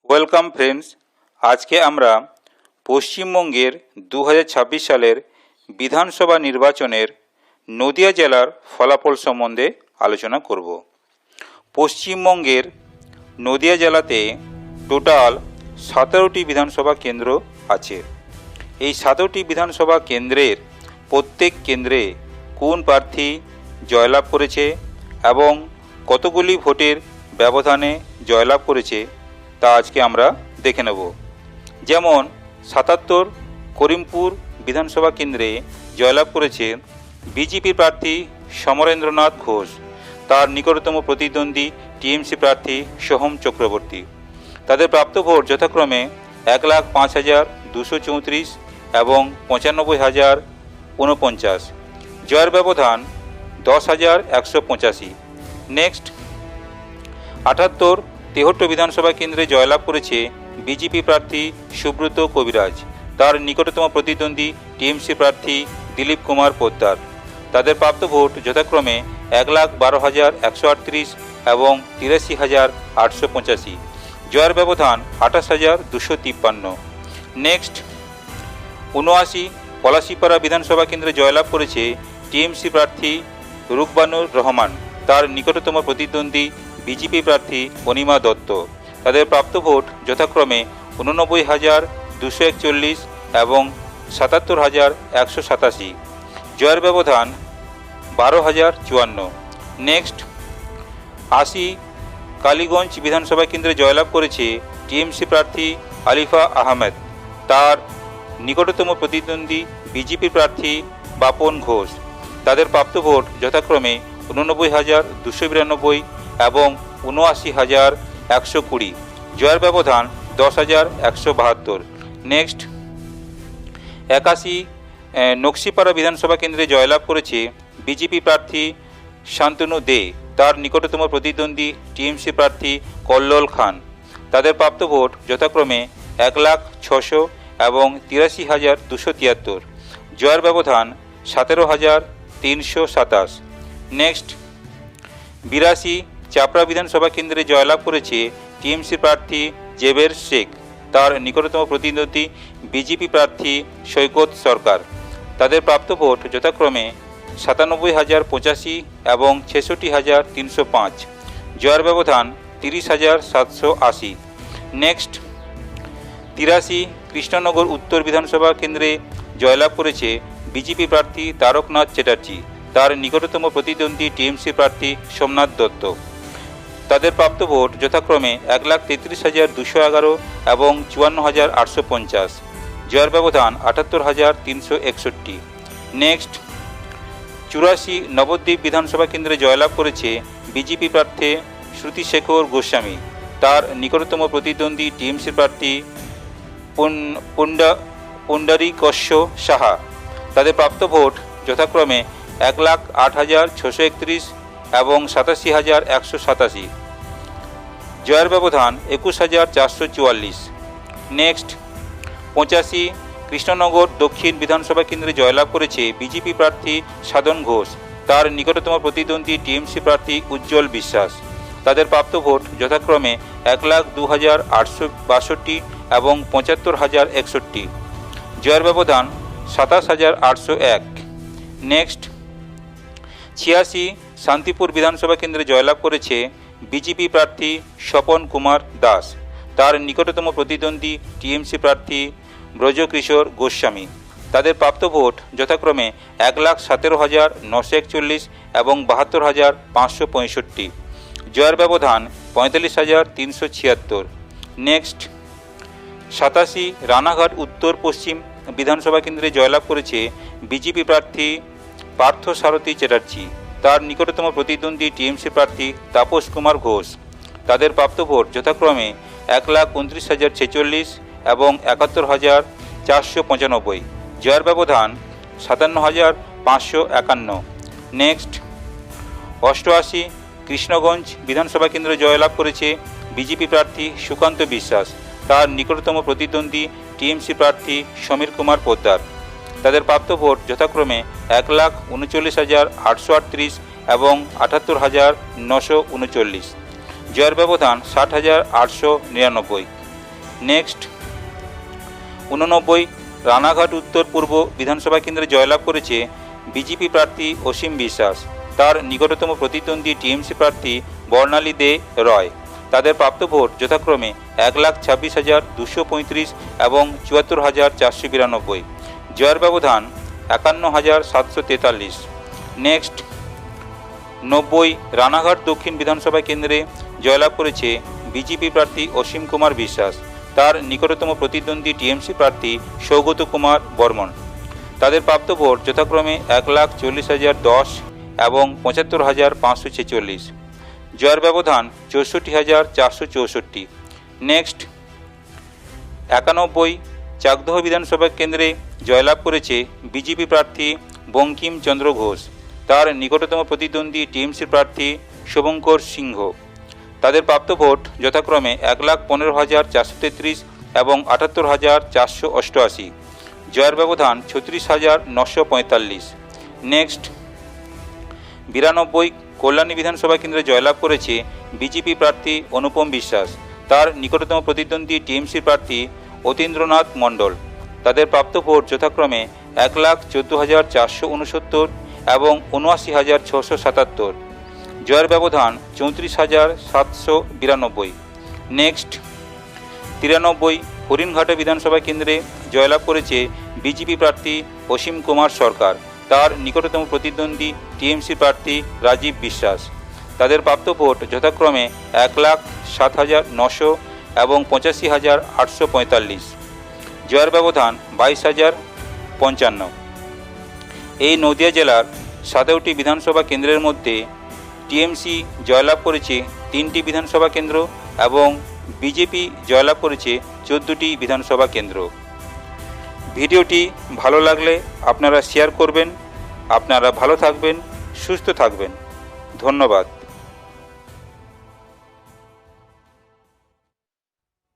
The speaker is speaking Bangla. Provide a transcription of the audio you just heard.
ওয়েলকাম ফ্রেন্ডস, আজকে আমরা পশ্চিমবঙ্গের 2026 সালের বিধানসভা নির্বাচনের নদিয়া জেলার ফলাফল সম্বন্ধে আলোচনা করব। পশ্চিমবঙ্গের নদিয়া জেলাতে টোটাল 17টি বিধানসভা কেন্দ্র আছে। এই 17টি বিধানসভা কেন্দ্রের প্রত্যেক কেন্দ্রে কোন প্রার্থী জয়লাভ করেছে এবং কতগুলি ভোটের ব্যবধানে জয়লাভ করেছে তা আজকে আমরা দেখে নেব। যেমন 77 করিমপুর বিধানসভা কেন্দ্রে জয়লাভ করেছে বিজেপি প্রার্থী সমরেন্দ্রনাথ ঘোষ, তার নিকটতম প্রতিদ্বন্দ্বী টিএমসি প্রার্থী সোহম চক্রবর্তী। তাদের প্রাপ্ত ভোট যথাক্রমে 1,05,234 এবং 95,049। জয়ের ব্যবধান 10,185। নেক্সট 78 তেহট্ট বিধানসভা কেন্দ্রে জয়লাভ করেছে বিজেপি প্রার্থী সুব্রত কবিরাজ, তার নিকটতম প্রতিদ্বন্দ্বী টিএমসি প্রার্থী দিলীপ কুমার পোদ্দার। তাদের প্রাপ্ত ভোট যথাক্রমে 1,12,138 এবং 83,885। জয়ের ব্যবধান 28,253। নেক্সট 79 পলাশীপাড়া বিধানসভা কেন্দ্রে জয়লাভ করেছে টিএমসি প্রার্থী রুকবানুর রহমান, তার নিকটতম প্রতিদ্বন্দ্বী বিজেপি প্রার্থী অনিমা দত্ত। তাদের প্রাপ্ত ভোট যথাক্রমে 89,241 এবং 77,187। জয়ের ব্যবধান 12,054। নেক্সট 80 কালীগঞ্জ বিধানসভা কেন্দ্রে জয়লাভ করেছে টিএমসি প্রার্থী আলিফা আহমেদ, তার নিকটতম প্রতিদ্বন্দ্বী বিজেপি প্রার্থী বাপন ঘোষ। তাদের প্রাপ্ত ভোট যথাক্রমে 89,292 এবং 79,120। জয়ের ব্যবধান 10,172। নেক্সট 81 নকশিপাড়া বিধানসভা কেন্দ্রে জয়লাভ করেছে বিজেপি প্রার্থী শান্তনু দে, তার নিকটতম প্রতিদ্বন্দ্বী টিএমসি প্রার্থী কল্লোল খান। তাদের প্রাপ্ত ভোট যথাক্রমে 1,06,000 এবং 83,273। জয়ের ব্যবধান 17,327। নেক্সট 82 চাপড়া বিধানসভা কেন্দ্রে জয়লাভ করেছে টিএমসি প্রার্থী জেবের শেখ, তার নিকটতম প্রতিদ্বন্দ্বী বিজেপি প্রার্থী সৈকত সরকার। তাদের প্রাপ্ত ভোট যথাক্রমে 97,085 এবং 66,305। জয়ের ব্যবধান 30,780। নেক্সট 83 কৃষ্ণনগর উত্তর বিধানসভা কেন্দ্রে জয়লাভ করেছে বিজেপি প্রার্থী তারকনাথ চ্যাটার্জি, তার নিকটতম প্রতিদ্বন্দ্বী টিএমসি প্রার্থী সোমনাথ দত্ত। তাদের প্রাপ্ত ভোট যথাক্রমে 1,33,211 এবং 54,850। জয়ের ব্যবধান 78,361। নেক্সট 84 নবদ্বীপ বিধানসভা কেন্দ্রে জয়লাভ করেছে বিজেপি প্রার্থী শ্রুতিশেখর গোস্বামী, তার নিকটতম প্রতিদ্বন্দ্বী টিএমসি প্রার্থী পুণ্ডরীকস্য সাহা। তাদের প্রাপ্ত ভোট যথাক্রমে 1,08,631 এবং 87,187। জয়ের ব্যবধান 21,444। নেক্সট 85 কৃষ্ণনগর দক্ষিণ বিধানসভা কেন্দ্রে জয়লাভ করেছে বিজেপি প্রার্থী সাধন ঘোষ, তার নিকটতম প্রতিদ্বন্দ্বী টিএমসি প্রার্থী উজ্জ্বল বিশ্বাস। তাদের প্রাপ্ত ভোট যথাক্রমে 1,02,862 এবং 75,061। জয়ের ব্যবধান 27,801। নেক্সট 86 শান্তিপুর বিধানসভা কেন্দ্রে জয়লাভ করেছে বিজেপি প্রার্থী স্বপন কুমার দাস, তার নিকটতম প্রতিদ্বন্দ্বী টিএমসি প্রার্থী ব্রজকিশোর গোস্বামী। তাদের প্রাপ্ত ভোট যথাক্রমে 1,17,941 এবং 72,565। জয়ের ব্যবধান 45,376। নেক্সট 87 রানাঘাট উত্তর পশ্চিম বিধানসভা কেন্দ্রে জয়লাভ করেছে বিজেপি প্রার্থী পার্থ সারথী চ্যাটার্জি, তার নিকটতম প্রতিদ্বন্দ্বী টিএমসি প্রার্থী তাপস কুমার ঘোষ। তাদের প্রাপ্ত ভোট যথাক্রমে 1,29,046 এবং 71,495। জয়ের ব্যবধান 57,551। নেক্সট 88 কৃষ্ণগঞ্জ বিধানসভা কেন্দ্রে জয়লাভ করেছে বিজেপি প্রার্থী সুকান্ত বিশ্বাস, তার নিকটতম প্রতিদ্বন্দ্বী টিএমসি প্রার্থী সমীর কুমার পোদ্দার। তাদের প্রাপ্ত ভোট যথাক্রমে 1,39,838 এবং 78,939। জয়ের ব্যবধান 60,899। নেক্সট 89 রানাঘাট উত্তর পূর্ব বিধানসভা কেন্দ্রে জয়লাভ করেছে বিজেপি প্রার্থী অসীম বিশ্বাস। তার নিকটতম প্রতিদ্বন্দ্বী টিএমসি প্রার্থী বর্ণালী দে রয়। তাদের প্রাপ্ত ভোট যথাক্রমে 1,26,235 এবং 74,492। জয়ের ব্যবধান 51,743। নেক্সট 90 রানাঘাট দক্ষিণ বিধানসভা কেন্দ্রে জয়লাভ করেছে বিজেপি প্রার্থী অসীম কুমার বিশ্বাস। তার নিকটতম প্রতিদ্বন্দ্বী টিএমসি প্রার্থী সৌগত কুমার বর্মন। তাদের প্রাপ্ত ভোট যথাক্রমে 1,40,010 এবং 75,546। জয়ের ব্যবধান 64,464। নেক্সট 91 চাকদহ বিধানসভা কেন্দ্রে জয়লাভ করেছে বিজেপি প্রার্থী বঙ্কিম চন্দ্র ঘোষ। তার নিকটতম প্রতিদ্বন্দ্বী টিএমসি প্রার্থী শুভঙ্কর সিংহ। তাদের প্রাপ্ত ভোট যথাক্রমে 1,15,433 এবং 78,488। জয়ের ব্যবধান 36,945। নেক্সট 92 কল্যাণী বিধানসভা কেন্দ্রে জয়লাভ করেছে বিজেপি প্রার্থী অনুপম বিশ্বাস। তার নিকটতম প্রতিদ্বন্দ্বী টিএমসি প্রার্থী অতীন্দ্রনাথ মণ্ডল। তাদের প্রাপ্ত ভোট যথাক্রমে 1,14,469 এবং 79,677। জয়ের ব্যবধান 34,792। নেক্সট 93 হরিণঘাটা বিধানসভা কেন্দ্রে জয়লাভ করেছে বিজেপি প্রার্থী অসীম কুমার সরকার। তার নিকটতম প্রতিদ্বন্দ্বী টিএমসি প্রার্থী রাজীব বিশ্বাস। তাদের প্রাপ্ত ভোট যথাক্রমে 1,07,900 এবং 85,845। জয়ের ব্যবধান 22,055। এই নদিয়া জেলার 17টি বিধানসভা কেন্দ্রের মধ্যে টিএমসি জয়লাভ করেছে 3টি বিধানসভা কেন্দ্র এবং বিজেপি জয়লাভ করেছে 14টি বিধানসভা কেন্দ্র। ভিডিওটি ভালো লাগলে আপনারা শেয়ার করবেন। আপনারা ভালো থাকবেন, সুস্থ থাকবেন। ধন্যবাদ।